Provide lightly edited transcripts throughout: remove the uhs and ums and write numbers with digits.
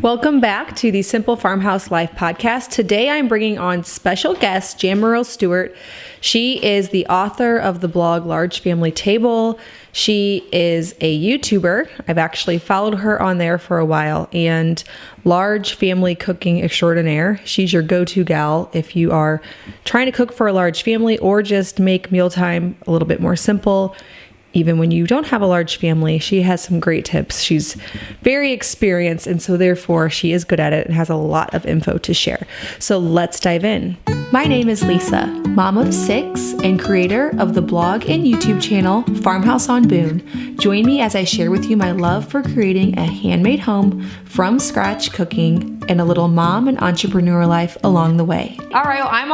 Welcome back to the Simple Farmhouse Life podcast. Today I'm bringing on special guest Jamerill Stewart. She is the author of the blog Large Family Table. She is a YouTuber. I've actually followed her on there for a while, and Large Family Cooking Extraordinaire. She's your go-to gal if you are trying to cook for a large family or just make mealtime a little bit more simple. Even when you don't have a large family, she has some great tips. She's very experienced, and so therefore she is good at it and has a lot of info to share. So let's dive in. My name is Lisa, mom of 6 and creator of the blog and YouTube channel Farmhouse on Boone. Join me as I share with you my love for creating a handmade home from scratch cooking and a little mom and entrepreneur life along the way. All right, well, I'm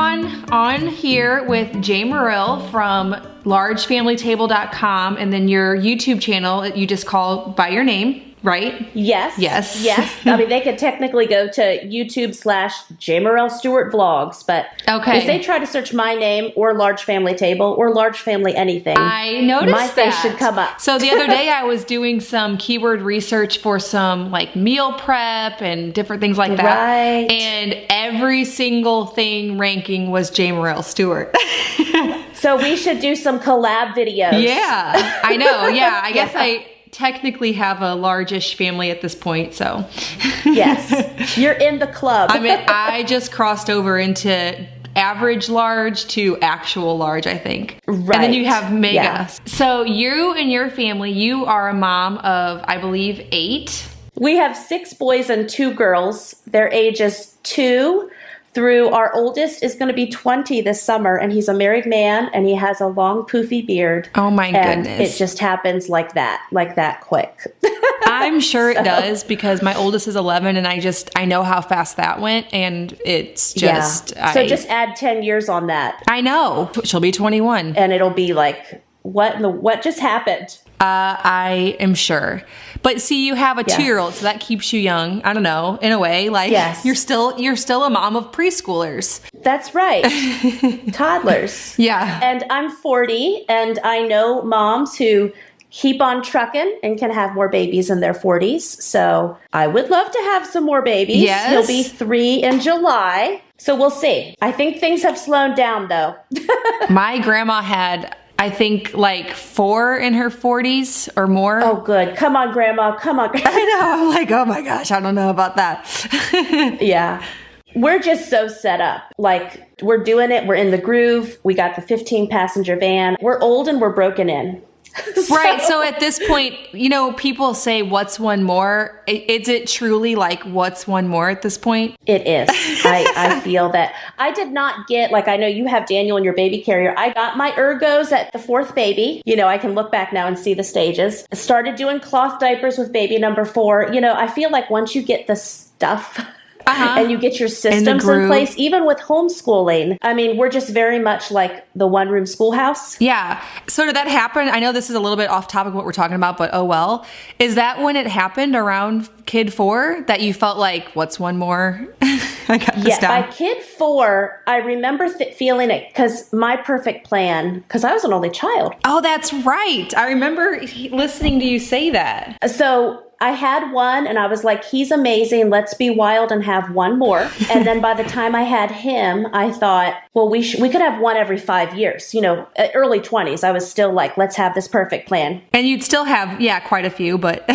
on here with Jamerill from largefamilytable.com, and then your YouTube channel you just call by your name, right? Yes. Yes. I mean, they could technically go to YouTube/Jamerill Stewart Vlogs, but if they try to search my name or Large Family Table or Large Family anything, I noticed my face should come up. So the other day I was doing some keyword research for some like meal prep and different things like that. Right. And every single thing ranking was Jamerill Stewart. So we should do some collab videos. Yeah, I know. Yeah, I guess I technically have a largish family at this point, so. Yes, you're in the club. I mean, I just crossed over into average large to actual large, I think. Right. And then you have mega. Yeah. So you and your family, you are a mom of, I believe, 8. We have 6 boys and 2 girls. Their ages 2 through our oldest is going to be 20 this summer, and he's a married man, and he has a long poofy beard. Oh my and goodness. It just happens like that quick. I'm sure it does, because my oldest is 11, and I know how fast that went, and it's just... Yeah. So just add 10 years on that. I know. She'll be 21. And it'll be like, what just happened? I am sure. But see, you have a 2-year-old, so that keeps you young. I don't know, in a way. Like, yes. you're still a mom of preschoolers. That's right. Toddlers. Yeah. And I'm 40, and I know moms who keep on trucking and can have more babies in their 40s. So I would love to have some more babies. Yes. He'll be 3 in July. So we'll see. I think things have slowed down, though. My grandma had, I think, like 4 in her 40s or more. Oh, good. Come on, Grandma. Come on. I know. I'm like, oh my gosh, I don't know about that. Yeah. We're just so set up. Like, we're doing it. We're in the groove. We got the 15-passenger van. We're old and we're broken in. Right. So at this point, people say, what's one more? Is it truly like, what's one more at this point? It is. I feel that. I did not get, like, I know you have Daniel in your baby carrier. I got my ergos at the 4th baby. I can look back now and see the stages. Started doing cloth diapers with baby number 4. I feel like once you get the stuff... and you get your systems in place, even with homeschooling. I mean, we're just very much like the one-room schoolhouse. Yeah. So did that happen? I know this is a little bit off topic of what we're talking about, but oh well. Is that when it happened around kid 4 that you felt like, what's one more? I got this down. By kid 4, I remember feeling it because my perfect plan, because I was an only child. Oh, that's right. I remember listening to you say that. So I had one and I was like, he's amazing. Let's be wild and have one more. And then by the time I had him, I thought, well, we could have one every 5 years. Early 20s, I was still like, let's have this perfect plan. And you'd still have, quite a few, but.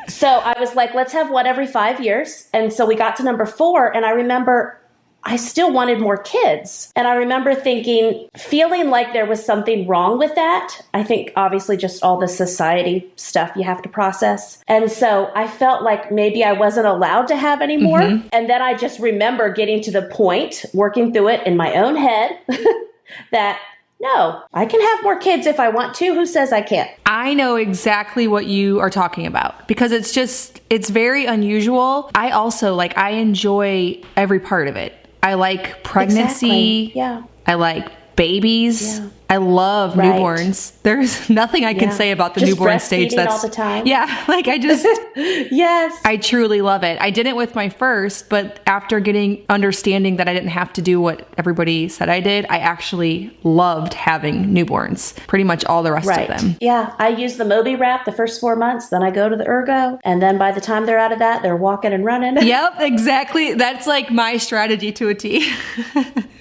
So I was like, let's have one every 5 years. And so we got to number 4. And I remember I still wanted more kids. And I remember feeling like there was something wrong with that. I think obviously just all the society stuff you have to process. And so I felt like maybe I wasn't allowed to have any more. Mm-hmm. And then I just remember getting to the point, working through it in my own head, that no, I can have more kids if I want to. Who says I can't? I know exactly what you are talking about because it's very unusual. I also I enjoy every part of it. I like pregnancy. Exactly. Yeah. I like babies. Yeah. I love Right. newborns. There's nothing I can say about the Just newborn stage. breastfeeding That's all the time. Yeah, like I just Yes. I truly love it. I didn't with my first, but after getting understanding that I didn't have to do what everybody said I did, I actually loved having newborns. Pretty much all the rest of them. Yeah. I use the Moby wrap the first 4 months, then I go to the ergo, and then by the time they're out of that, they're walking and running. Yep, exactly. That's like my strategy to a T.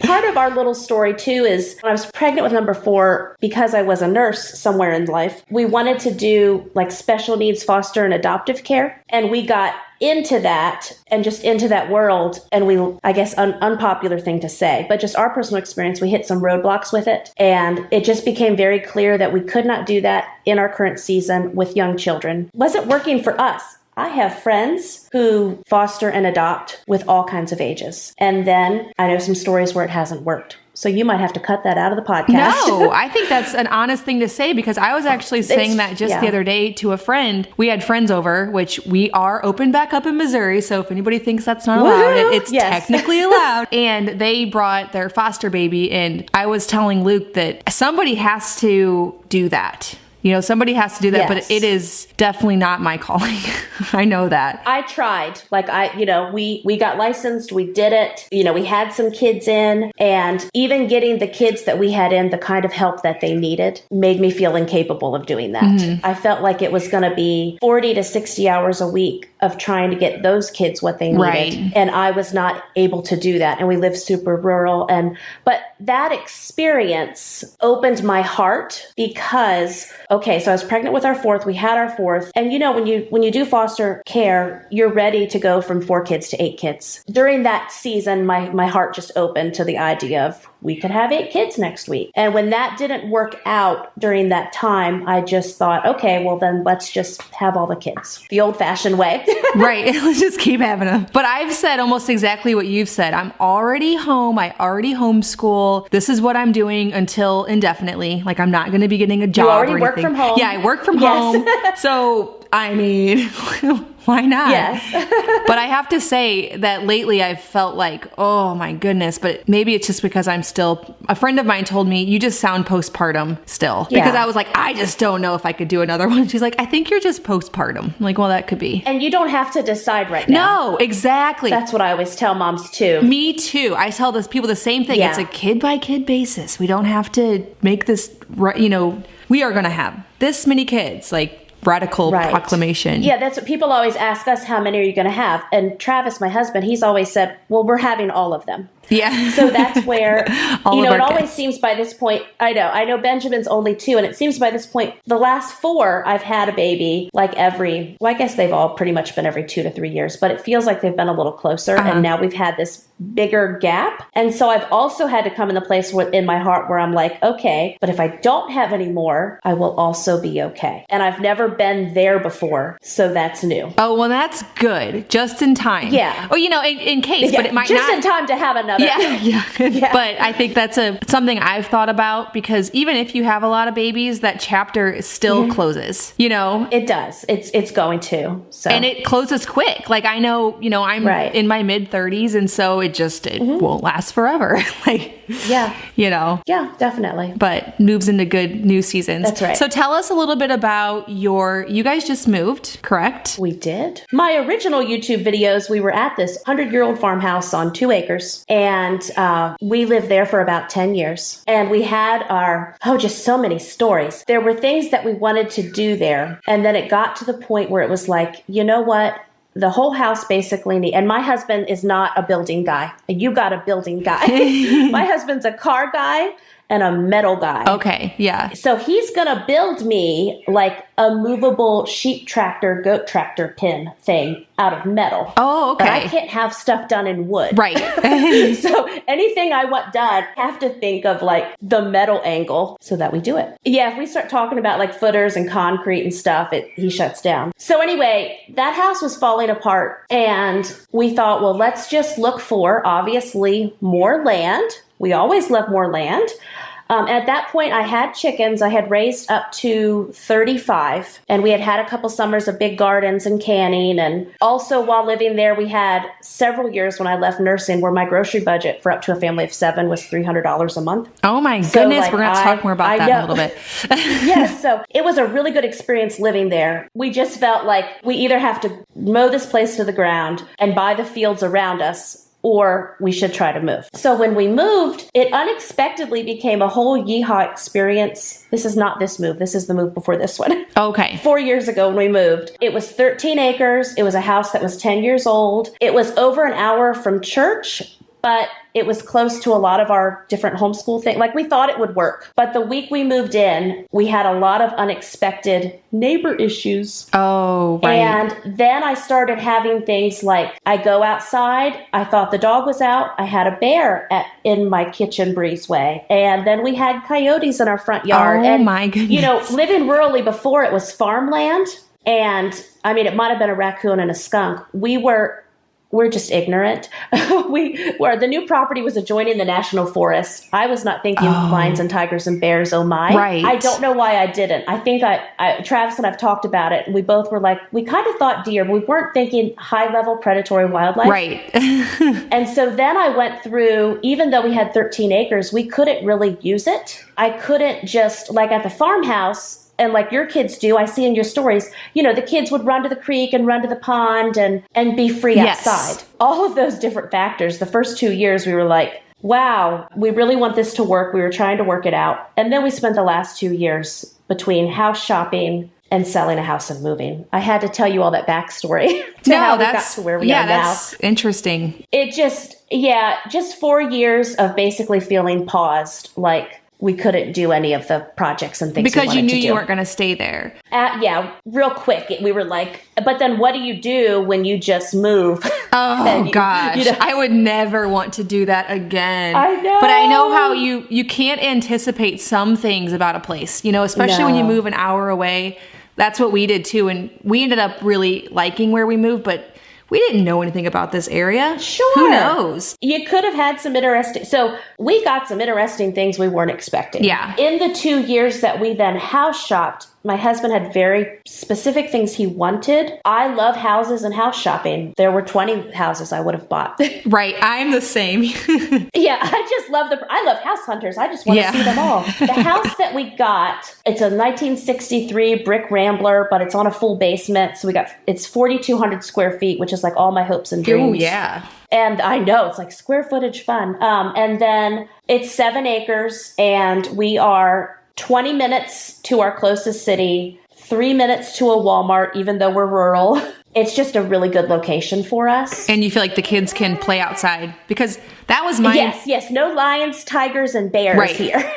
Part of our little story too is when I was pregnant with number 4, because I was a nurse somewhere in life, we wanted to do like special needs foster and adoptive care. And we got into that and just into that world. And we, I guess, unpopular thing to say, but just our personal experience, we hit some roadblocks with it. And it just became very clear that we could not do that in our current season with young children. Wasn't working for us. I have friends who foster and adopt with all kinds of ages. And then I know some stories where it hasn't worked. So you might have to cut that out of the podcast. No, I think that's an honest thing to say because I was actually saying that just the other day to a friend. We had friends over, which we are open back up in Missouri. So if anybody thinks that's not allowed, it's technically allowed. And they brought their foster baby. And I was telling Luke that somebody has to do that. You know, somebody has to do that, but it is definitely not my calling. I know that. I tried. Like we got licensed, we did it. You know, we had some kids in, and even getting the kids that we had in the kind of help that they needed made me feel incapable of doing that. Mm-hmm. I felt like it was going to be 40 to 60 hours a week of trying to get those kids what they needed. Right. And I was not able to do that. And we live super rural. But that experience opened my heart because, okay, so I was pregnant with our 4th. We had our 4th. And you know, when you do foster care, you're ready to go from 4 kids to 8 kids. During that season, my heart just opened to the idea of we could have 8 kids next week. And when that didn't work out during that time, I just thought, okay, well then let's just have all the kids the old fashioned way. Right. Let's just keep having them. But I've said almost exactly what you've said. I'm already home. I already homeschool. This is what I'm doing until indefinitely. Like I'm not going to be getting a job. You already or work from home. Yeah, I work from home. So, I mean, why not? Yes. But I have to say that lately I've felt like, oh my goodness, but maybe it's just because I'm still, a friend of mine told me, you just sound postpartum still. Yeah. Because I was like, I just don't know if I could do another one. She's like, I think you're just postpartum. I'm like, well, that could be. And you don't have to decide right now. No, exactly. That's what I always tell moms too. Me too. I tell those people the same thing. Yeah. It's a kid by kid basis. We don't have to make this, you know, we are going to have this many kids, like, radical proclamation. Yeah, that's what people always ask us, how many are you going to have? And Travis, my husband, he's always said, well, we're having all of them. Yeah. So that's where, you know, it always seems by this point, I know Benjamin's only 2, and it seems by this point, the last 4, I've had a baby like I guess they've all pretty much been every 2 to 3 years, but it feels like they've been a little closer. And now we've had this bigger gap. And so I've also had to come in the place in my heart where I'm like, okay, but if I don't have any more, I will also be okay. And I've never been there before. So that's new. Oh, well, that's good. Just in time. Yeah. Oh, you know, in case, but it might just not. Just in time to have another. Yeah. But I think that's something I've thought about because even if you have a lot of babies, that chapter still closes, you know? It does. It's going to. So. And it closes quick. Like I know, you know, I'm in my mid 30s and so it won't last forever. Like, yeah, you know? Yeah, definitely. But moves into good new seasons. That's right. So tell us a little bit about you guys just moved, correct? We did. My original YouTube videos, we were at this 100-year-old farmhouse on 2 acres. And we lived there for about 10 years. And we had just so many stories. There were things that we wanted to do there. And then it got to the point where it was like, you know what? The whole house basically and my husband is not a building guy. You got a building guy. My husband's a car guy and a metal guy. Okay, yeah. So he's going to build me like a movable sheep tractor, goat tractor pin thing out of metal. Oh, okay. But I can't have stuff done in wood. Right. So anything I want done, I have to think of like the metal angle so that we do it. Yeah, if we start talking about like footers and concrete and stuff, he shuts down. So anyway, that house was falling apart and we thought, well, let's just look for obviously more land. We always love more land. At that point, I had chickens. I had raised up to 35, and we had a couple summers of big gardens and canning. And also while living there, we had several years when I left nursing where my grocery budget for up to a family of 7 was $300 a month. Oh my goodness. We're going to talk more about that in a little bit. Yes. So it was a really good experience living there. We just felt like we either have to mow this place to the ground and buy the fields around us, or we should try to move. So when we moved, it unexpectedly became a whole yeehaw experience. This is not this move. This is the move before this one. Okay. 4 years ago when we moved, it was 13 acres. It was a house that was 10 years old. It was over an hour from church, but it was close to a lot of our different homeschool things. Like we thought it would work. But the week we moved in, we had a lot of unexpected neighbor issues. Oh, right. And then I started having things like I go outside. I thought the dog was out. I had a bear in my kitchen breezeway. And then we had coyotes in our front yard. Oh, and, my goodness. You know, living rurally before it was farmland. And I mean, it might have been a raccoon and a skunk. We're just ignorant. The new property was adjoining the national forest. I was not thinking lions and tigers and bears. Oh my. Right. I don't know why I didn't. I think Travis and I've talked about it. And we both were like, we kind of thought deer, but we weren't thinking high level predatory wildlife. Right. And so then I went through, even though we had 13 acres, we couldn't really use it. I couldn't just like at the farmhouse. And like your kids do, I see in your stories, you know, the kids would run to the creek and run to the pond and be free outside. All of those different factors. The first 2 years, we were like, wow, we really want this to work. We were trying to work it out. And then we spent the last 2 years between house shopping and selling a house and moving. I had to tell you all that backstory how we got to where we are now. That's interesting. It just 4 years of basically feeling paused, like, we couldn't do any of the projects and things because you knew you weren't going to stay there. Real quick. We were like, but then what do you do when you just move? Oh gosh, I would never want to do that again. I know. But I know how you can't anticipate some things about a place, you know, especially when you move an hour away. That's what we did too. And we ended up really liking where we moved, but we didn't know anything about this area. Sure. Who knows? You could have had some interesting... So we got some interesting things we weren't expecting. Yeah. In the 2 years that we then house shopped, my husband had very specific things he wanted. I love houses and house shopping. There were 20 houses I would have bought. Right. I'm the same. Yeah. I love house hunters. I just want to see them all. The house that we got, it's a 1963 brick Rambler, but it's on a full basement. So it's 4,200 square feet, which is like all my hopes and dreams. Oh, yeah. And I know it's like square footage fun. And then it's 7 acres and we are 20 minutes to our closest city, 3 minutes to a Walmart, even though we're rural. It's just a really good location for us. And you feel like the kids can play outside because that was my... Yes. No lions, tigers, and bears here.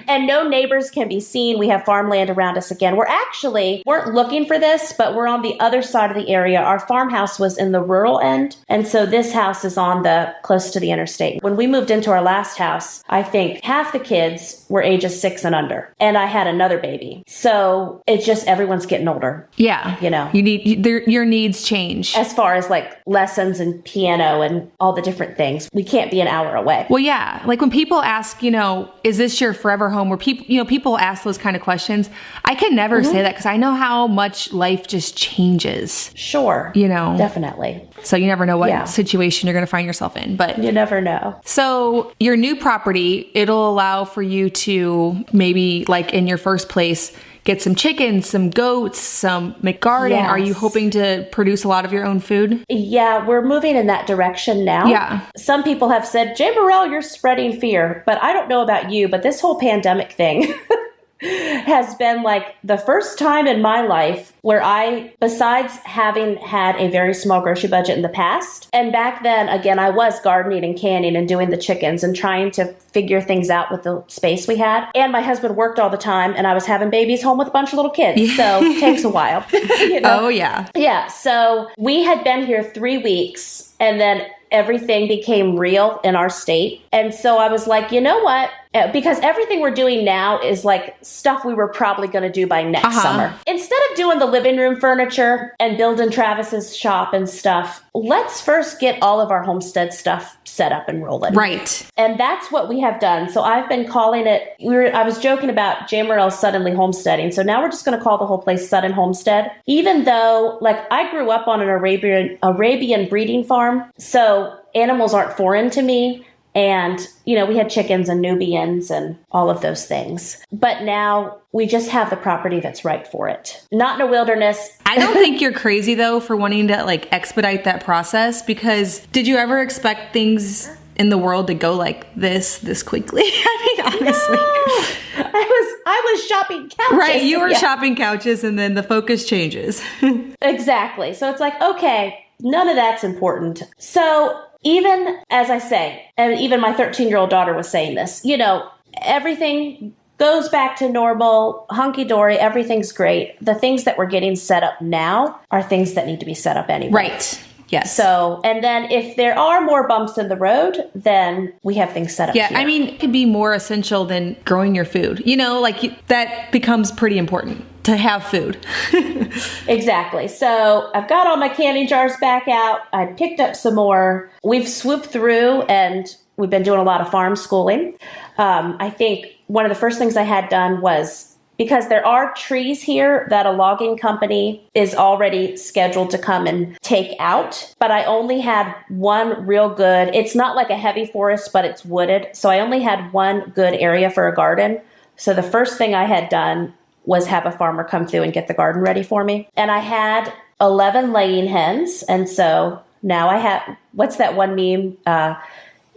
And no neighbors can be seen. We have farmland around us again. Weren't looking for this, but we're on the other side of the area. Our farmhouse was in the rural end. And so this house is on close to the interstate. When we moved into our last house, I think half the kids were ages 6 and under. And I had another baby. So it's just everyone's getting older. Yeah. You know, your needs change. As far as like lessons and piano and all the different things. We can't be an hour away. Well, yeah. Like when people ask, you know, is this your forever home? Where people ask those kind of questions. I can never say that because I know how much life just changes. Sure. You know. Definitely. So you never know what situation you're going to find yourself in, but you never know. So your new property, it'll allow for you to maybe like in your first place, get some chickens, some goats, some McGarden. Yes. Are you hoping to produce a lot of your own food? Yeah, we're moving in that direction now. Yeah. Some people have said, Jamerill, you're spreading fear. But I don't know about you, but this whole pandemic thing has been like the first time in my life where besides having had a very small grocery budget in the past, and back then, again, I was gardening and canning and doing the chickens and trying to figure things out with the space we had. And my husband worked all the time and I was having babies home with a bunch of little kids. Yeah. So it takes a while. You know? Oh, yeah. Yeah. So we had been here 3 weeks and then everything became real in our state. And so I was like, you know what? Because everything we're doing now is like stuff we were probably going to do by next summer. Instead of doing the living room furniture and building Travis's shop and stuff, let's first get all of our homestead stuff set up and rolling. Right. And that's what we have done. So I've been calling it, I was joking about Jamerill suddenly homesteading. So now we're just going to call the whole place Sudden Homestead, even though like I grew up on an Arabian breeding farm. So animals aren't foreign to me. And, you know, we had chickens and Nubians and all of those things. But now we just have the property that's right for it. Not in a wilderness. I don't think you're crazy, though, for wanting to like expedite that process, because did you ever expect things in the world to go like this quickly? I mean, honestly. No. I was shopping couches. Right. You were shopping couches and then the focus changes. Exactly. So it's like, okay, none of that's important. So even as I say, and even my 13-year-old daughter was saying this, you know, everything goes back to normal, hunky-dory, everything's great. The things that we're getting set up now are things that need to be set up anyway. Right. Yes. So, and then if there are more bumps in the road, then we have things set up here. I mean, it could be more essential than growing your food. You know, like that becomes pretty important to have food. Exactly. So I've got all my canning jars back out. I picked up some more. We've swooped through and we've been doing a lot of farm schooling. I think one of the first things I had done was, because there are trees here that a logging company is already scheduled to come and take out, but I only had one real good, it's not like a heavy forest, but it's wooded. So I only had one good area for a garden. So the first thing I had done was have a farmer come through and get the garden ready for me. And I had 11 laying hens. And so now I have, what's that one meme?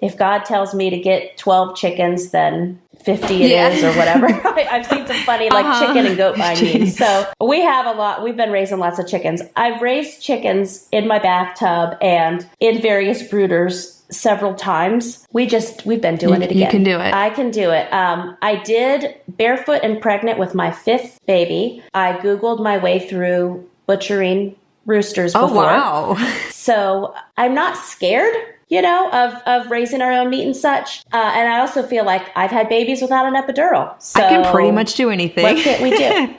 If God tells me to get 12 chickens, then 50 it is, or whatever. I've seen some funny like chicken and goat by memes. So we have a lot. We've been raising lots of chickens. I've raised chickens in my bathtub and in various brooders several times. We've been doing it again. You can do it. I can do it. I did barefoot and pregnant with my 5th baby. I Googled my way through butchering roosters before. Oh, wow. So I'm not scared, you know, of raising our own meat and such. And I also feel like I've had babies without an epidural. So I can pretty much do anything. What can't we do?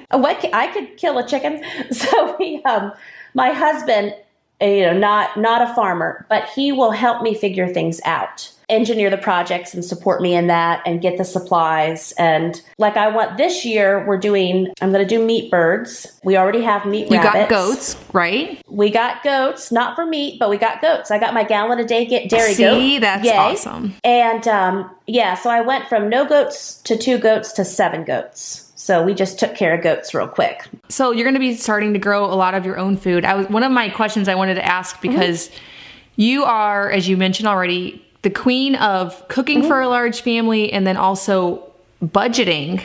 I could kill a chicken. So my husband, you know, not a farmer, but he will help me figure things out, engineer the projects and support me in that and get the supplies. And like this year, I'm going to do meat birds. We already have meat rabbits. You got goats, right? We got goats, not for meat, but we got goats. I got my gallon a day dairy goat. See, that's Yay. awesome. And so I went from no goats to 2 goats to 7 goats. So we just took care of goats real quick. So you're going to be starting to grow a lot of your own food. One of my questions I wanted to ask, because you are, as you mentioned already, the queen of cooking for a large family and then also budgeting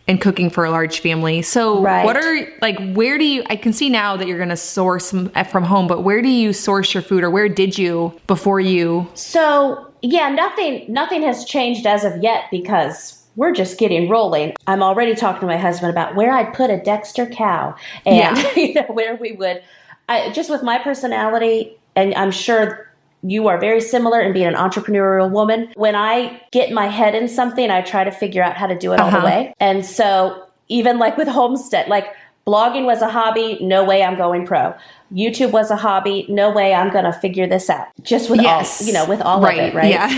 and cooking for a large family. So what are, like, where do you, I can see now that you're going to source from home, but where do you source your food, or where did you before you? So yeah, nothing has changed as of yet, because we're just getting rolling. I'm already talking to my husband about where I'd put a Dexter cow and you know, where we would, just with my personality, and I'm sure you are very similar in being an entrepreneurial woman. When I get my head in something, I try to figure out how to do it all the way. And so even like with homestead, like blogging was a hobby, no way I'm going pro. YouTube was a hobby, no way I'm going to figure this out. Just with all, you know, with all of it, right? Yeah.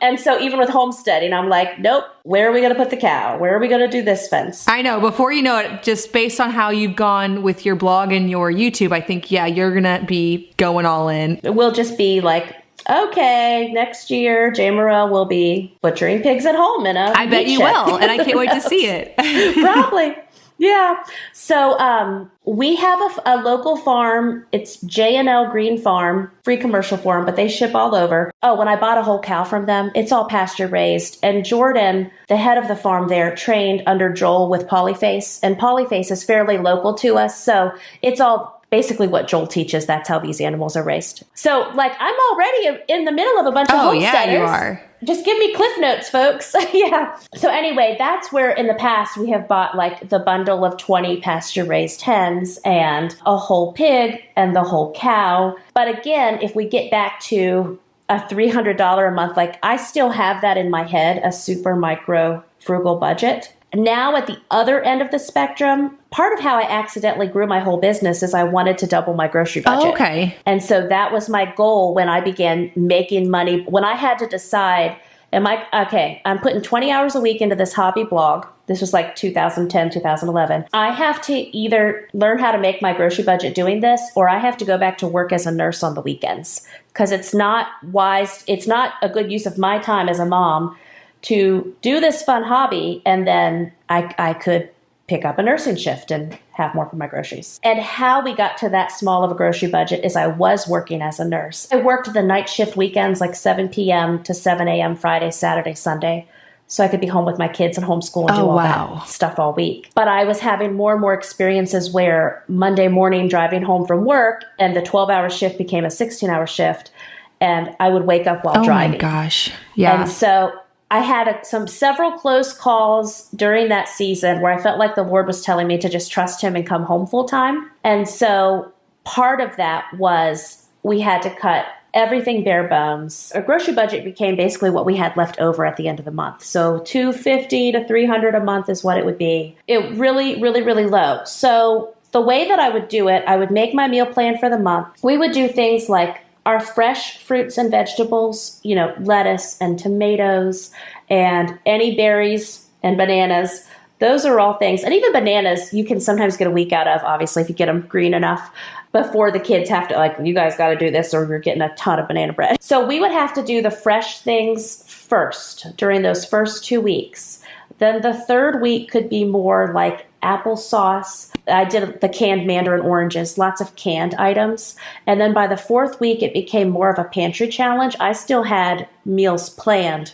And so even with homesteading, I'm like, nope, where are we going to put the cow? Where are we going to do this fence? I know, before you know it, just based on how you've gone with your blog and your YouTube, I think, you're going to be going all in. We'll just be like, okay, next year, Jamerill will be butchering pigs at home in a I bet you shed. will, and I can't wait to see it. Probably. Yeah. So we have a local farm. It's J&L Green Farm, free commercial farm, but they ship all over. Oh, when I bought a whole cow from them, it's all pasture raised. And Jordan, the head of the farm there, trained under Joel with Polyface. And Polyface is fairly local to us. So it's all basically what Joel teaches. That's how these animals are raised. So like I'm already in the middle of a bunch of homesteaders. Yeah, you are. Just give me cliff notes, folks. Yeah. So anyway, that's where in the past we have bought like the bundle of 20 pasture raised hens and a whole pig and the whole cow. But again, if we get back to a $300 a month, like I still have that in my head, a super micro frugal budget. Now at the other end of the spectrum, part of how I accidentally grew my whole business is I wanted to double my grocery budget. Oh, okay. And so that was my goal when I began making money, when I had to decide, I'm putting 20 hours a week into this hobby blog. This was like 2010, 2011. I have to either learn how to make my grocery budget doing this, or I have to go back to work as a nurse on the weekends, because it's not wise. It's not a good use of my time as a mom to do this fun hobby. And then I could pick up a nursing shift and have more for my groceries. And how we got to that small of a grocery budget is I was working as a nurse. I worked the night shift weekends, like 7 p.m. to 7 a.m. Friday, Saturday, Sunday. So I could be home with my kids and homeschool and do all that stuff all week. But I was having more and more experiences where Monday morning driving home from work and the 12-hour shift became a 16-hour shift. And I would wake up while driving. Oh my gosh. Yeah. And so I had several close calls during that season where I felt like the Lord was telling me to just trust him and come home full time. And so part of that was we had to cut everything bare bones. Our grocery budget became basically what we had left over at the end of the month. So $250 to $300 a month is what it would be. It really, really, really low. So the way that I would do it, I would make my meal plan for the month. We would do things like our fresh fruits and vegetables, lettuce and tomatoes and any berries and bananas. Those are all things. And even bananas, you can sometimes get a week out of, obviously, if you get them green enough before the kids have to, you guys got to do this or you're getting a ton of banana bread. So we would have to do the fresh things first during those first 2 weeks. Then the third week could be more like applesauce. I did the canned mandarin oranges, lots of canned items. And then by the fourth week, it became more of a pantry challenge. I still had meals planned,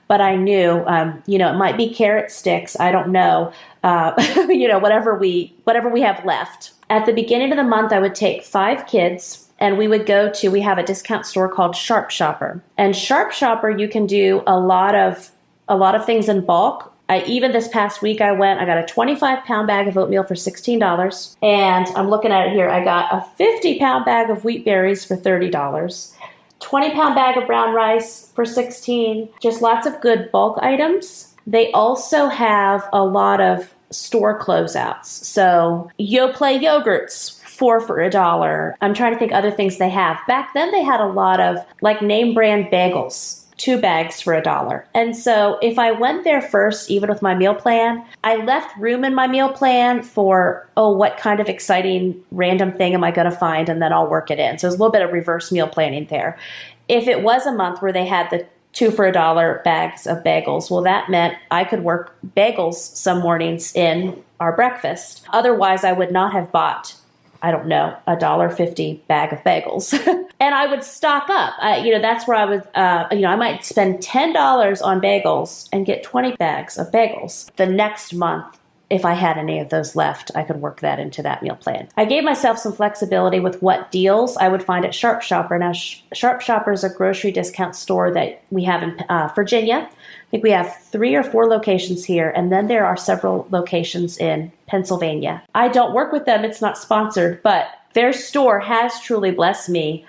but I knew, it might be carrot sticks. I don't know, whatever we have left. At the beginning of the month, I would take 5 kids and we would we have a discount store called Sharp Shopper. And Sharp Shopper, you can do a lot of things in bulk. Even this past week I got a 25-pound bag of oatmeal for $16. And I'm looking at it here. I got a 50-pound bag of wheat berries for $30. 20-pound bag of brown rice for $16. Just lots of good bulk items. They also have a lot of store closeouts. So Yoplait yogurts, 4 for $1. I'm trying to think other things they have. Back then they had a lot of name brand bagels, 2 bags for $1. And so if I went there first, even with my meal plan, I left room in my meal plan for, what kind of exciting random thing am I going to find? And then I'll work it in. So there's a little bit of reverse meal planning there. If it was a month where they had the 2 for $1 bags of bagels, well, that meant I could work bagels some mornings in our breakfast. Otherwise, I would not have bought, I don't know, $1.50 bag of bagels. And I would stock up. That's where I would, I might spend $10 on bagels and get 20 bags of bagels. The next month, if I had any of those left, I could work that into that meal plan. I gave myself some flexibility with what deals I would find at Sharp Shopper. Now, Sharp Shopper is a grocery discount store that we have in Virginia. I think we have 3 or 4 locations here, and then there are several locations in Pennsylvania. I don't work with them. It's not sponsored, but their store has truly blessed me.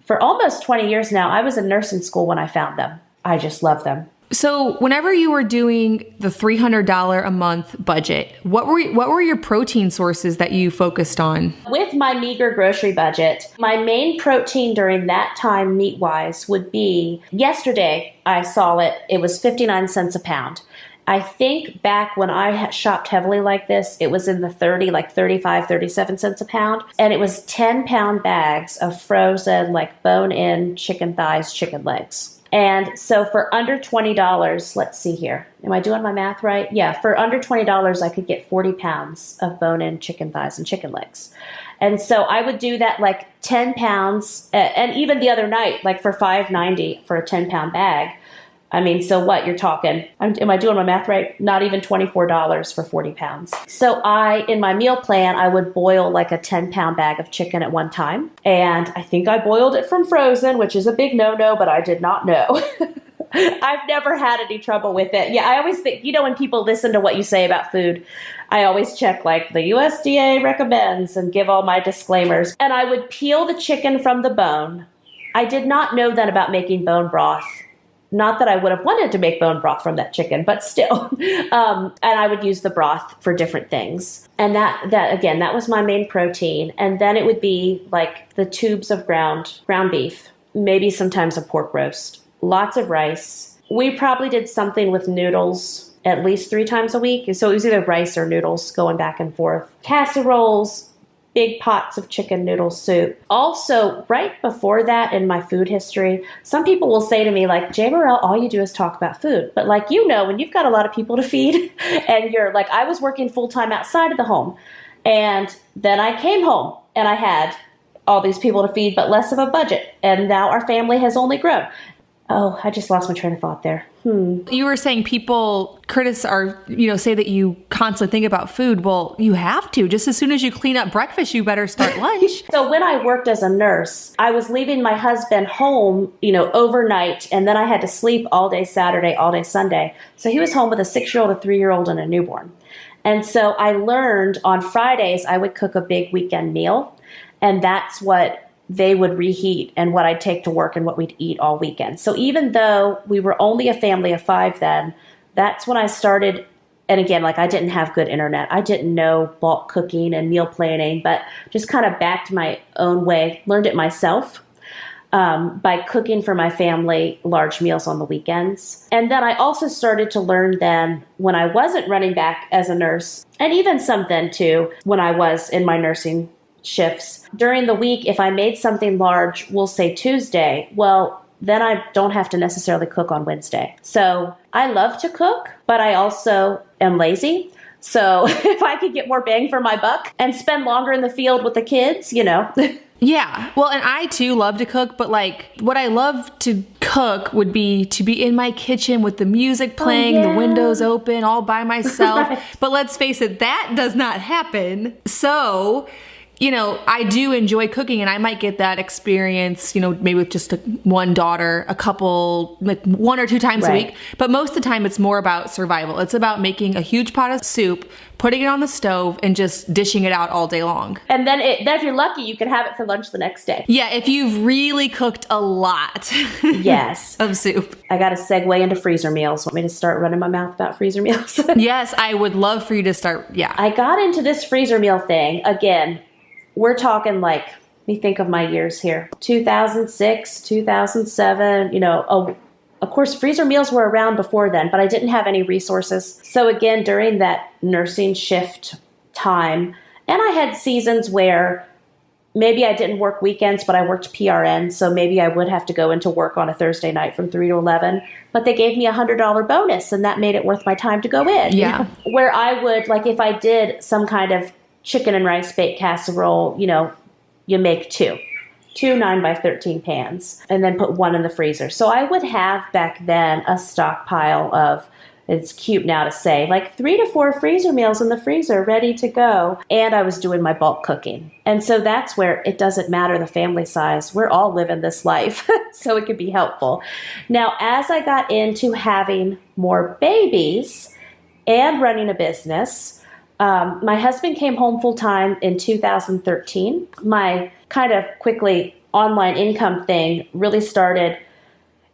For almost 20 years now, I was in nursing school when I found them. I just love them. So whenever you were doing the $300 a month budget, what were your protein sources that you focused on? With my meager grocery budget, my main protein during that time meat-wise would be, yesterday I saw it was 59 cents a pound. I think back when I shopped heavily like this, it was in the 35, 37 cents a pound. And it was 10-pound bags of frozen, bone-in chicken thighs, chicken legs. And so for under $20, let's see here. Am I doing my math right? Yeah, for under $20, I could get 40 pounds of bone-in chicken thighs and chicken legs. And so I would do that 10 pounds. And even the other night, for $5.90 for a 10-pound bag. I mean, so what you're talking? Am I doing my math right? Not even $24 for 40 pounds. So in my meal plan, I would boil a 10-pound bag of chicken at one time. And I think I boiled it from frozen, which is a big no-no, but I did not know. I've never had any trouble with it. Yeah, I always think, when people listen to what you say about food, I always check the USDA recommends and give all my disclaimers. And I would peel the chicken from the bone. I did not know then about making bone broth. Not that I would have wanted to make bone broth from that chicken, but still. And I would use the broth for different things. And that was my main protein. And then it would be like the tubes of ground beef, maybe sometimes a pork roast, lots of rice. We probably did something with noodles at least 3 times a week. So it was either rice or noodles going back and forth. Casseroles, big pots of chicken noodle soup. Also, right before that in my food history, some people will say to me like, Jamerill, all you do is talk about food. But like, when you've got a lot of people to feed and you're like, I was working full time outside of the home. And then I came home and I had all these people to feed, but less of a budget. And now our family has only grown. Oh, I just lost my train of thought there. You were saying people say that you constantly think about food. Well, you have to. Just as soon as you clean up breakfast, you better start lunch. So when I worked as a nurse, I was leaving my husband home, overnight, and then I had to sleep all day Saturday, all day Sunday. So he was home with a 6-year-old, a 3-year-old, and a newborn. And so I learned on Fridays, I would cook a big weekend meal, and that's what they would reheat and what I'd take to work and what we'd eat all weekend. So even though we were only a family of 5 then, that's when I started. And again, like I didn't have good internet. I didn't know bulk cooking and meal planning, but just kind of backed my own way, learned it myself by cooking for my family large meals on the weekends. And then I also started to learn then when I wasn't running back as a nurse, and even some then too, when I was in my nursing shifts. During the week, if I made something large, we'll say Tuesday, well, then I don't have to necessarily cook on Wednesday. So I love to cook, but I also am lazy. So if I could get more bang for my buck and spend longer in the field with the kids, Yeah. Well, and I too love to cook, but like what I love to cook would be to be in my kitchen with the music playing, the windows open, all by myself. Right. But let's face it, that does not happen. So I do enjoy cooking, and I might get that experience, maybe with just one daughter, a couple, like 1 or 2 times a week. But most of the time it's more about survival. It's about making a huge pot of soup, putting it on the stove, and just dishing it out all day long. And then if you're lucky, you can have it for lunch the next day. Yeah, if you've really cooked a lot yes, of soup. I got to segue into freezer meals. Want me to start running my mouth about freezer meals? Yes, I would love for you to start. Yeah. I got into this freezer meal thing. Again, we're talking like, let me think of my years here. 2006, 2007, of course, freezer meals were around before then, but I didn't have any resources. So again, during that nursing shift time, and I had seasons where maybe I didn't work weekends, but I worked PRN. So maybe I would have to go into work on a Thursday night from 3 to 11, but they gave me $100 bonus, and that made it worth my time to go in. Yeah. Where I would, like if I did some kind of chicken and rice baked casserole, you make 2 9x13 pans and then put 1 in the freezer. So I would have back then a stockpile of, it's cute now to say, like 3 to 4 freezer meals in the freezer ready to go. And I was doing my bulk cooking. And so that's where it doesn't matter the family size. We're all living this life. So it could be helpful. Now, as I got into having more babies and running a business, my husband came home full time in 2013. My kind of quickly online income thing really started.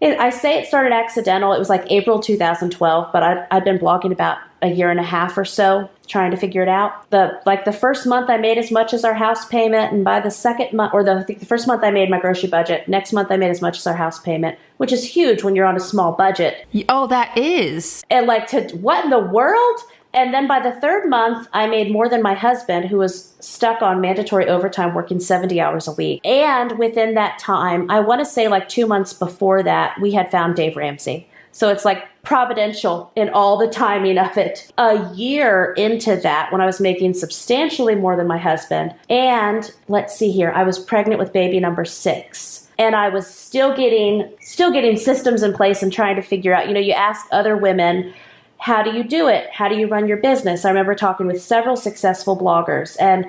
I say it started accidental. It was like April 2012, but I'd been blogging about a year and a half or so trying to figure it out. The first month I made as much as our house payment, and by the second month, or the first month I made my grocery budget. Next month I made as much as our house payment, which is huge when you're on a small budget. Oh, that is. And what in the world? And then by the 3rd month, I made more than my husband, who was stuck on mandatory overtime working 70 hours a week. And within that time, I want to say like 2 months before that, we had found Dave Ramsey. So it's like providential in all the timing of it. A year into that, when I was making substantially more than my husband, and let's see here, I was pregnant with baby number 6. And I was still getting systems in place and trying to figure out, you ask other women, how do you do it? How do you run your business? I remember talking with several successful bloggers, and,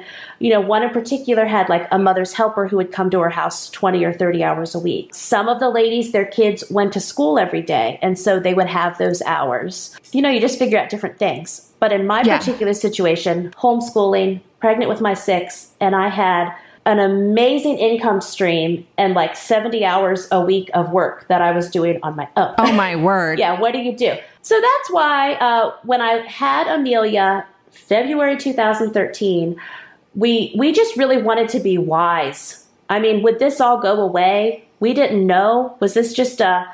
one in particular had like a mother's helper who would come to her house 20 or 30 hours a week. Some of the ladies, their kids went to school every day, and so they would have those hours. You just figure out different things. But in my particular situation, homeschooling, pregnant with my 6, and I had an amazing income stream and like 70 hours a week of work that I was doing on my own. Oh my word. Yeah, what do you do? So that's why when I had Amelia, February 2013, we just really wanted to be wise. I mean, would this all go away? We didn't know. Was this just a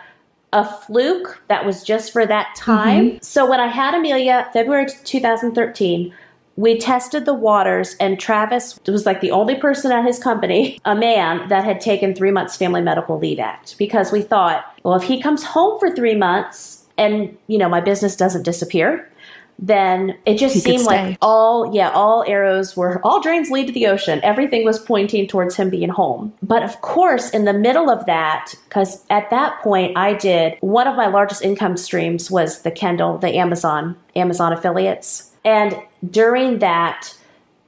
fluke that was just for that time? Mm-hmm. So when I had Amelia, February 2013, we tested the waters, and Travis was like the only person at his company, a man, that had taken 3 months Family Medical Leave Act, because we thought, well, if he comes home for 3 months and, you know, my business doesn't disappear, then it just seemed like all drains lead to the ocean. Everything was pointing towards him being home. But of course, in the middle of that, because at that point I did, one of my largest income streams was the Kindle, the Amazon affiliates. And during that,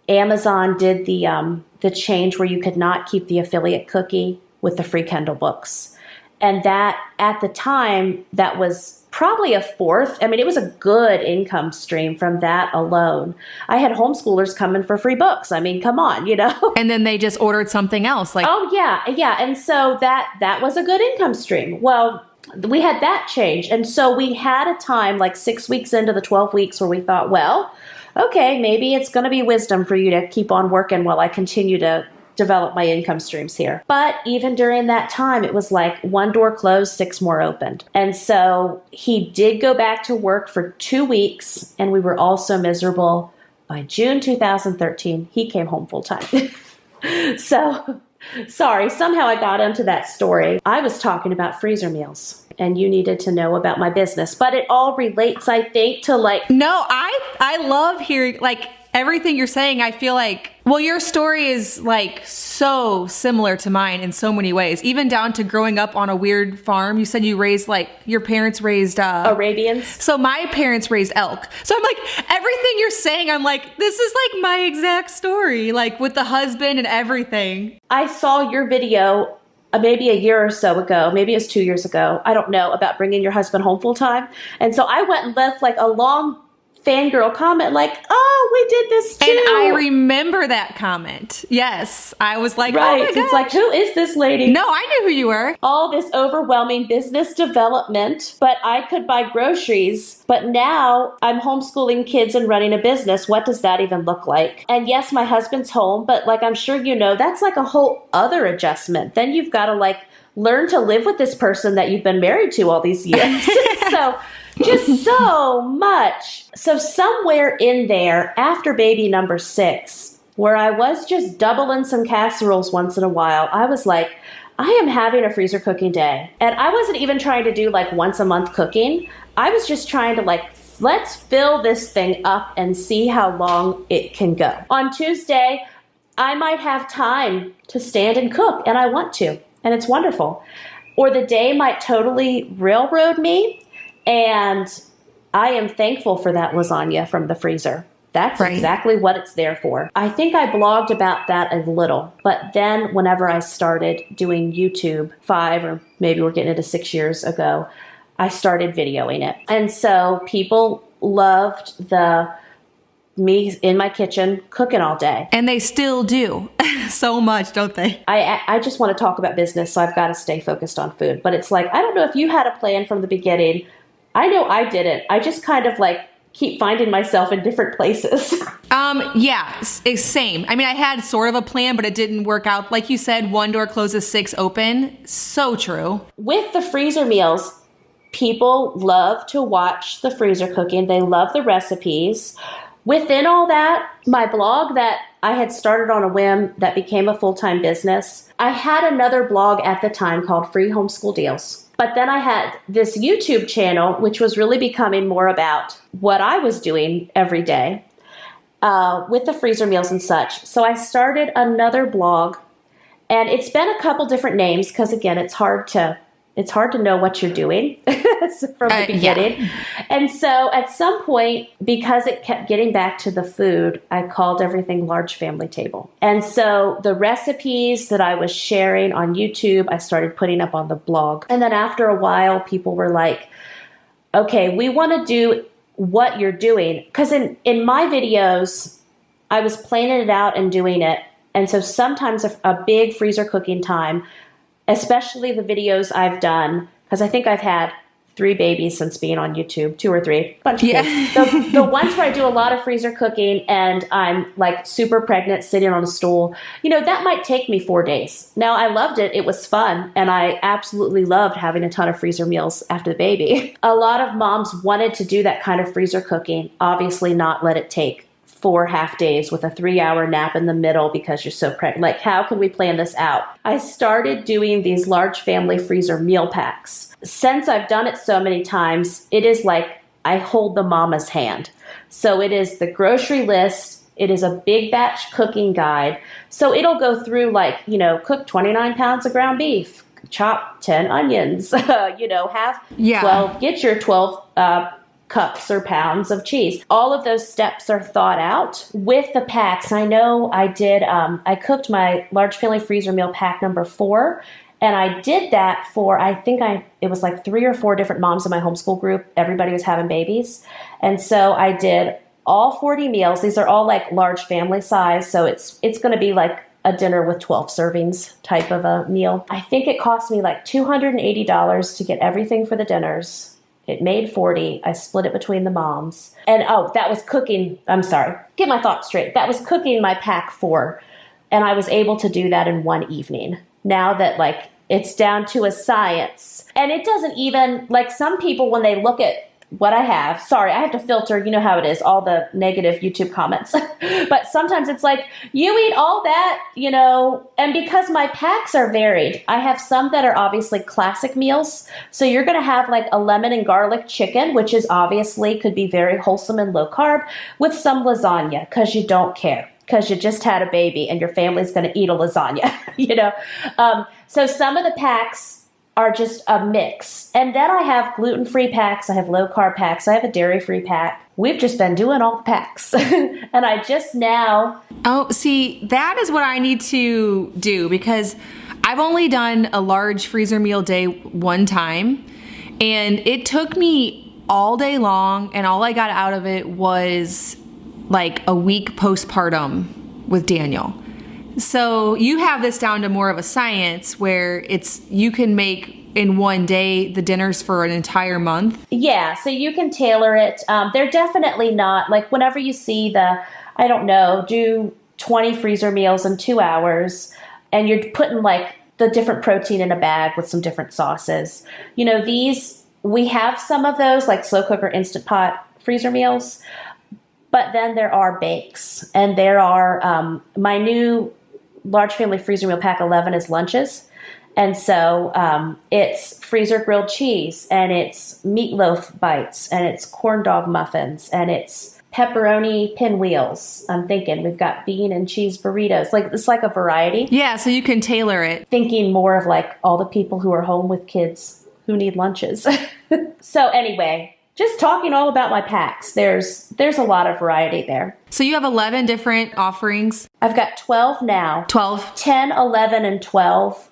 Amazon did the change where you could not keep the affiliate cookie with the free Kindle books. And that, at the time, that was probably a fourth. I mean, it was a good income stream from that alone. I had homeschoolers coming for free books. I mean, come on, you know? And then they just ordered something else. Like, oh, yeah. And so that was a good income stream. Well, we had that change. And so we had a time like 6 weeks into the 12 weeks where we thought, well, okay, maybe it's going to be wisdom for you to keep on working while I continue to develop my income streams here. But even during that time, it was like one door closed, 6 more opened. And so he did go back to work for 2 weeks, and we were all so miserable. By June 2013, he came home full time. So, sorry, somehow I got into that story. I was talking about freezer meals, and you needed to know about my business, but it all relates, I think, to like... No, I love hearing, like, everything you're saying. I feel like, well, your story is like so similar to mine in so many ways, even down to growing up on a weird farm. You said you raised, like, your parents raised Arabians. So my parents raised elk. So I'm like, everything you're saying, I'm like, this is like my exact story, like with the husband and everything. I saw your video maybe a year or so ago, maybe it was 2 years ago, I don't know, about bringing your husband home full time. And so I went and left like a long fangirl comment like, oh, we did this too. And I remember that comment. Yes. I was like, right. Oh my gosh. It's like, who is this lady? No, I knew who you were. All this overwhelming business development, but I could buy groceries. But now I'm homeschooling kids and running a business. What does that even look like? And yes, my husband's home, but like I'm sure you know, that's like a whole other adjustment. Then you've got to like learn to live with this person that you've been married to all these years. So just so much. So somewhere in there, after baby number 6, where I was just doubling some casseroles once in a while, I was like, I am having a freezer cooking day. And I wasn't even trying to do like once a month cooking. I was just trying to like, let's fill this thing up and see how long it can go. On Tuesday, I might have time to stand and cook, and I want to, and it's wonderful. Or the day might totally railroad me, and I am thankful for that lasagna from the freezer. That's right. Exactly what it's there for. I think I blogged about that a little, but then whenever I started doing YouTube 5 or maybe we're getting into 6 years ago, I started videoing it. And so people loved me in my kitchen cooking all day. And they still do so much, don't they? I just want to talk about business, so I've got to stay focused on food. But it's like, I don't know if you had a plan from the beginning. I know I didn't. I just kind of like keep finding myself in different places. Yeah, same. I mean, I had sort of a plan, but it didn't work out. Like you said, one door closes, 6 open. So true. With the freezer meals, people love to watch the freezer cooking. They love the recipes. Within all that, my blog that I had started on a whim that became a full-time business, I had another blog at the time called Free Homeschool Deals. But then I had this YouTube channel, which was really becoming more about what I was doing every day with the freezer meals and such. So I started another blog, and it's been a couple different names because, again, it's hard to know what you're doing from the beginning. Yeah. And so at some point, because it kept getting back to the food, I called everything Large Family Table. And so the recipes that I was sharing on YouTube, I started putting up on the blog. And then after a while, people were like, okay, we want to do what you're doing. Because in my videos, I was planning it out and doing it And so sometimes a big freezer cooking time, especially the videos I've done, because I think I've had 3 babies since being on YouTube, 2 or 3, bunch of kids. The ones where I do a lot of freezer cooking and I'm like super pregnant sitting on a stool, that might take me 4 days. Now, I loved it. It was fun. And I absolutely loved having a ton of freezer meals after the baby. A lot of moms wanted to do that kind of freezer cooking, obviously not let it take 4 half days with a 3-hour nap in the middle because you're so pregnant. Like, how can we plan this out? I started doing these large family freezer meal packs. Since I've done it so many times, it is like I hold the mama's hand. So it is the grocery list. It is a big batch cooking guide. So it'll go through cook 29 pounds of ground beef, chop 10 onions, have 12, get your 12 cups or pounds of cheese. All of those steps are thought out with the packs. I know I did, I cooked my large family freezer meal pack number 4. And I did that for, it was like 3 or 4 different moms in my homeschool group. Everybody was having babies. And so I did all 40 meals. These are all like large family size. So it's going to be like a dinner with 12 servings type of a meal. I think it cost me like $280 to get everything for the dinners. It made 40. I split it between the moms. And that was cooking. I'm sorry. Get my thoughts straight. That was cooking my pack 4. And I was able to do that in one evening. Now that it's down to a science. And it doesn't even, some people when they look at what I have, sorry, I have to filter, you know how it is, all the negative YouTube comments. But sometimes it's like, you eat all that, and because my packs are varied, I have some that are obviously classic meals. So you're going to have like a lemon and garlic chicken, which is obviously could be very wholesome and low carb, with some lasagna because you don't care. Because you just had a baby and your family's going to eat a lasagna, So some of the packs are just a mix. And then I have gluten-free packs. I have low-carb packs. I have a dairy-free pack. We've just been doing all the packs. And I just now... Oh, see, that is what I need to do because I've only done a large freezer meal day one time. And it took me all day long. And all I got out of it was... like a week postpartum with Daniel. So you have this down to more of a science where you can make in one day the dinners for an entire month. Yeah, so you can tailor it. They're definitely not whenever you see do 20 freezer meals in 2 hours and you're putting the different protein in a bag with some different sauces. We have some of those slow cooker instant pot freezer meals. But then there are bakes, and there are my new large family freezer meal pack 11 is lunches. And so it's freezer grilled cheese, and it's meatloaf bites, and it's corn dog muffins, and it's pepperoni pinwheels. I'm thinking we've got bean and cheese burritos. It's like a variety. Yeah, so you can tailor it. Thinking more of all the people who are home with kids who need lunches. So anyway... just talking all about my packs. There's a lot of variety there. So you have 11 different offerings? I've got 12 now. 12. 10, 11, and 12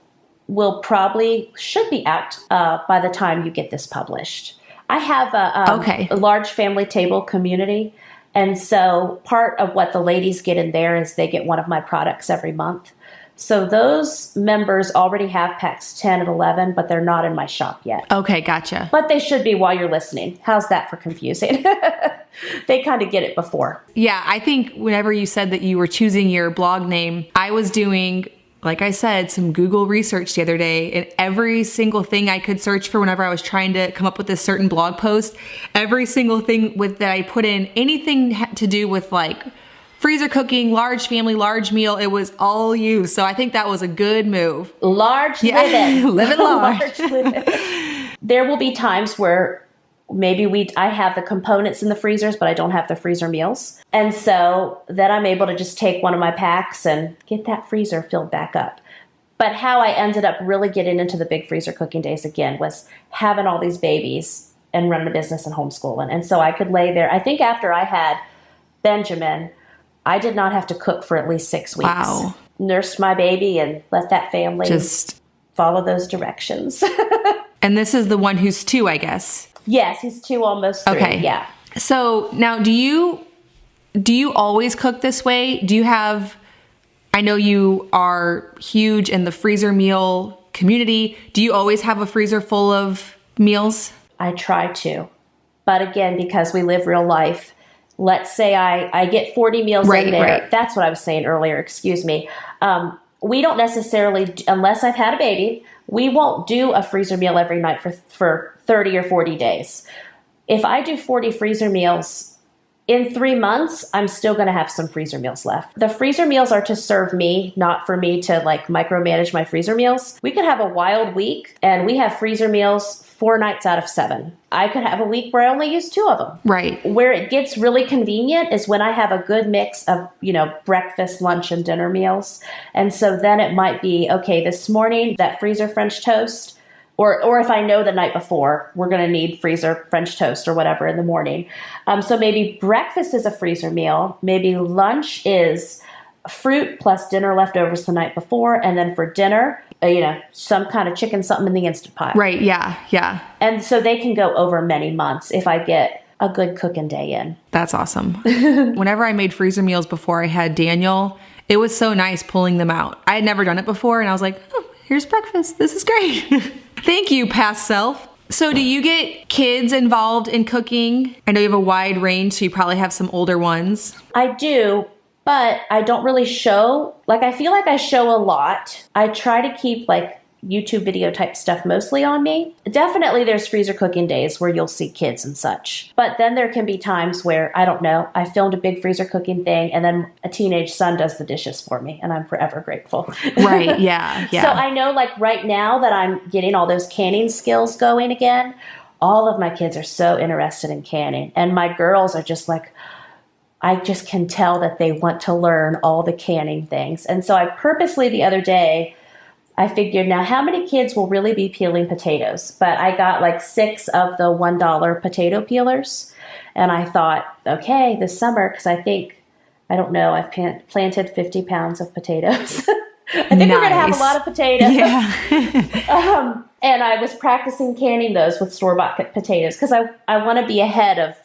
should be out by the time you get this published. I have a large family table community. And so part of what the ladies get in there is they get one of my products every month. So those members already have packs 10 and 11, but they're not in my shop yet. Okay, gotcha. But they should be while you're listening. How's that for confusing? They kind of get it before. Yeah, I think whenever you said that you were choosing your blog name, I was doing, like I said, some Google research the other day, and every single thing I could search for whenever I was trying to come up with a certain blog post, every single thing that I put in, anything to do with freezer cooking, large family, large meal, it was all you. So I think that was a good move. Large living. Living large. There will be times where maybe I have the components in the freezers, but I don't have the freezer meals. And so then I'm able to just take one of my packs and get that freezer filled back up. But how I ended up really getting into the big freezer cooking days again was having all these babies and running a business and homeschooling. And so I could lay there. I think after I had Benjamin, I did not have to cook for at least 6 weeks. Wow. Nursed my baby and let that family just follow those directions. And this is the one who's 2, I guess. Yes, he's 2, almost 3. Okay. Yeah. So now do you always cook this way? Do you have, I know you are huge in the freezer meal community. Do you always have a freezer full of meals? I try to. But again, because we live real life, let's say I get 40 meals in there. Right. That's what I was saying earlier. Excuse me. We don't necessarily, unless I've had a baby, we won't do a freezer meal every night for 30 or 40 days. If I do 40 freezer meals in 3 months, I'm still going to have some freezer meals left. The freezer meals are to serve me, not for me to like micromanage my freezer meals. We could have a wild week and we have freezer meals 4 nights out of 7. I could have a week where I only use 2 of them. Right. Where it gets really convenient is when I have a good mix of, breakfast, lunch, and dinner meals. And so then it might be, okay, this morning, that freezer French toast, or if I know the night before, we're going to need freezer French toast or whatever in the morning. So maybe breakfast is a freezer meal. Maybe lunch is fruit plus dinner leftovers the night before. And then for dinner, some kind of chicken, something in the Instant Pot. Right. Yeah. And so they can go over many months if I get a good cooking day in. That's awesome. Whenever I made freezer meals before I had Daniel, it was so nice pulling them out. I had never done it before. And I was like, oh, here's breakfast. This is great. Thank you, past self. So do you get kids involved in cooking? I know you have a wide range, so you probably have some older ones. I do. But I don't really show, I feel like I show a lot. I try to keep YouTube video type stuff mostly on me. Definitely there's freezer cooking days where you'll see kids and such. But then there can be times where, I don't know, I filmed a big freezer cooking thing and then a teenage son does the dishes for me and I'm forever grateful. Right, yeah. So I know right now that I'm getting all those canning skills going again, all of my kids are so interested in canning. And my girls are just I just can tell that they want to learn all the canning things. And so I purposely the other day, I figured now how many kids will really be peeling potatoes? But I got 6 of the $1 potato peelers. And I thought, okay, this summer, because I've planted 50 pounds of potatoes. I think we're going to have a lot of potatoes. Yeah. And I was practicing canning those with store-bought potatoes because I want to be ahead of,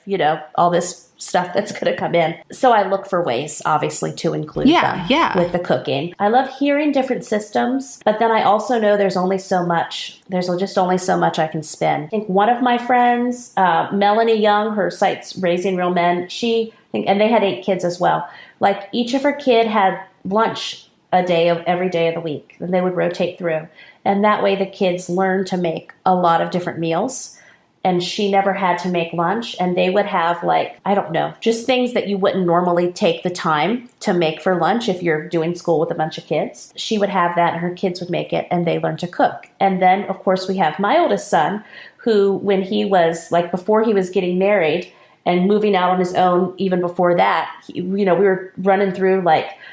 all this stuff that's going to come in. So I look for ways, obviously, to include them with the cooking. I love hearing different systems, but then I also know there's only so much. There's just only so much I can spend. I think one of my friends, Melanie Young, her site's Raising Real Men, and they had 8 kids as well. Each of her kid had lunch a day of every day of the week, and they would rotate through. And that way the kids learned to make a lot of different meals. And she never had to make lunch. And they would have just things that you wouldn't normally take the time to make for lunch if you're doing school with a bunch of kids. She would have that and her kids would make it and they learned to cook. And then, of course, we have my oldest son who, when he was before he was getting married and moving out on his own, even before that, we were running through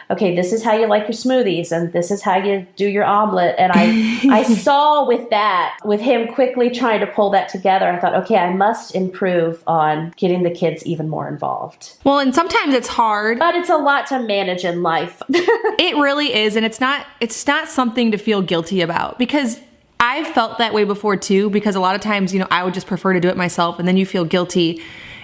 okay, this is how you like your smoothies and this is how you do your omelet. And I saw with him quickly trying to pull that together, I thought, okay, I must improve on getting the kids even more involved. Well, and sometimes it's hard. But it's a lot to manage in life. It really is. And it's not something to feel guilty about, because I felt that way before too, because a lot of times, I would just prefer to do it myself and then you feel guilty.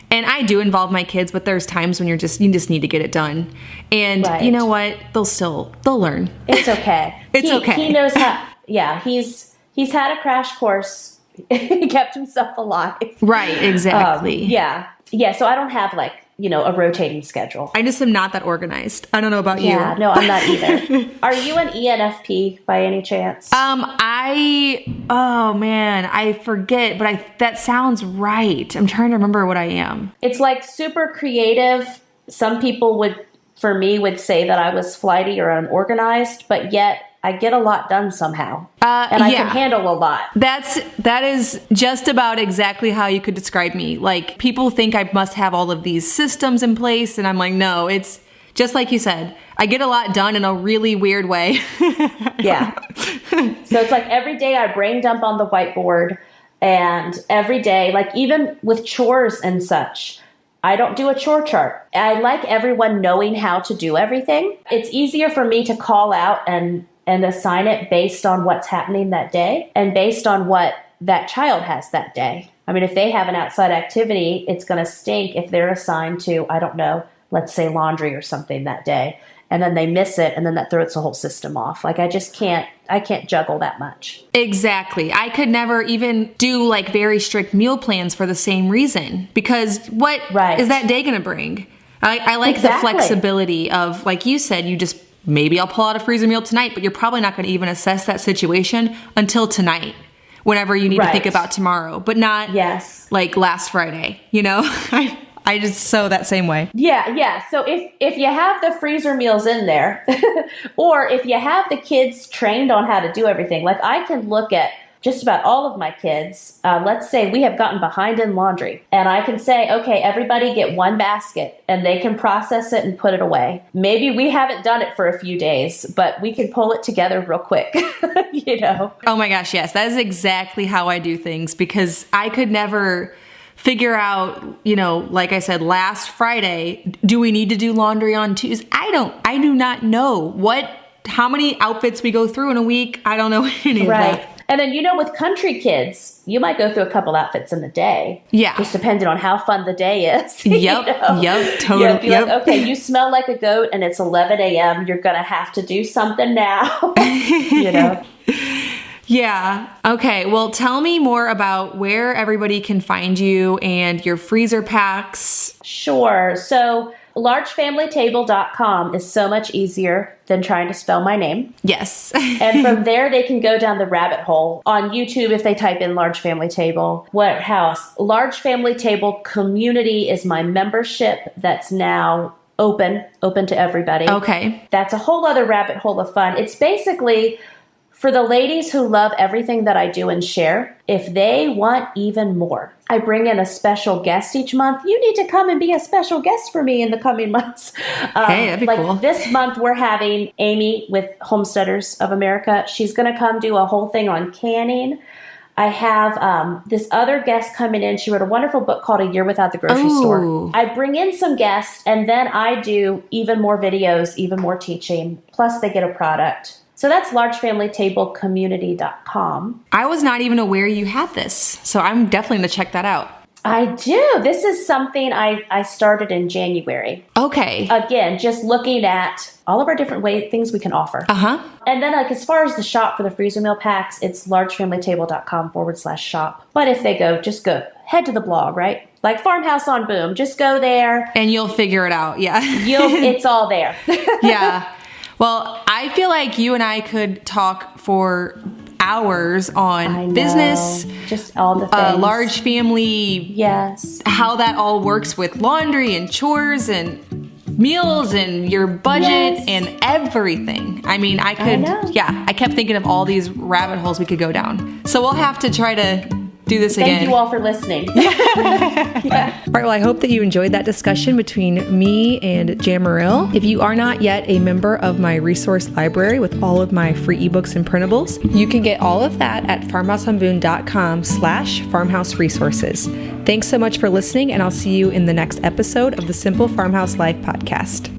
And I do involve my kids, but there's times when you just need to get it done. And You know what? They'll learn. It's okay. Okay. He knows how. Yeah, he's had a crash course. He kept himself alive. Right, exactly. Yeah. So I don't have a rotating schedule. I just am not that organized. I don't know about you. Yeah, no, I'm not either. Are you an ENFP by any chance? Oh man, I forget, but that sounds right. I'm trying to remember what I am. It's super creative. Some people would say that I was flighty or unorganized, but yet I get a lot done somehow. And I can handle a lot. That is just about exactly how you could describe me. People think I must have all of these systems in place, and I'm like, no, it's just like you said. I get a lot done in a really weird way. Yeah. So it's every day I brain dump on the whiteboard, and every day, even with chores and such, I don't do a chore chart. I like everyone knowing how to do everything. It's easier for me to call out and assign it based on what's happening that day and based on what that child has that day. I mean, if they have an outside activity, it's going to stink if they're assigned to, I don't know, let's say laundry or something that day. and then they miss it, and then that throws the whole system off. Like I can't juggle that much. Exactly. I could never even do like very strict meal plans for the same reason, because what is that day going to bring? I like the flexibility of, like you said, maybe I'll pull out a freezer meal tonight, but you're probably not going to even assess that situation until tonight, whenever you need to think about tomorrow, but not like last Friday, you know? I just sew that same way. Yeah. So if you have the freezer meals in there, or if you have the kids trained on how to do everything, like I can look at just about all of my kids. Let's say we have gotten behind in laundry, and I can say, okay, everybody get one basket, and they can process it and put it away. Maybe we haven't done it for a few days, but we can pull it together real quick, you know? Oh my gosh, yes. That is exactly how I do things, because I could never figure out, you know, like I said, last Friday, do we need to do laundry on Tuesday? I do not know how many outfits we go through in a week. I don't know any of that. And then, you know, with country kids, you might go through a couple outfits in the day. Yeah. Just depending on how fun the day is. Yep. Yep. Totally. Like, okay, you smell like a goat and it's 11 a.m. You're going to have to do something now. You know? Yeah. Okay. Well, tell me more about where everybody can find you and your freezer packs. Sure. So largefamilytable.com is so much easier than trying to spell my name. Yes. And from there, they can go down the rabbit hole. On YouTube, if they type in Large Family Table. What house? Large Family Table Community is my membership that's now open to everybody. Okay. That's a whole other rabbit hole of fun. It's basically for the ladies who love everything that I do and share. If they want even more, I bring in a special guest each month. You need to come and be a special guest for me in the coming months. Hey, that'd be cool. This month, we're having Amy with Homesteaders of America. She's going to come do a whole thing on canning. I have this other guest coming in. She wrote a wonderful book called A Year Without the Grocery Store. I bring in some guests, and then I do even more videos, even more teaching. Plus, they get a product. So that's largefamilytablecommunity.com. I was not even aware you had this, so I'm definitely going to check that out. I do. This is something I started in January. Okay. Again, just looking at all of our different things we can offer. Uh-huh. And then as far as the shop for the freezer meal packs, it's largefamilytable.com/shop. But if they just go, head to the blog, right? Like Farmhouse on Boom, just go there. And you'll figure it out. Yeah. It's all there. Yeah. Well, I feel like you and I could talk for hours on business, just all the things. Large family, yes, how that all works with laundry and chores and meals and your budget and everything. I mean, I kept thinking of all these rabbit holes we could go down. So we'll have to try to do this again. Thank you all for listening. All right, well, I hope that you enjoyed that discussion between me and Jamerill. If you are not yet a member of my resource library with all of my free ebooks and printables, you can get all of that at farmhouseonboone.com/farmhouse resources. Thanks so much for listening, and I'll see you in the next episode of the Simple Farmhouse Life podcast.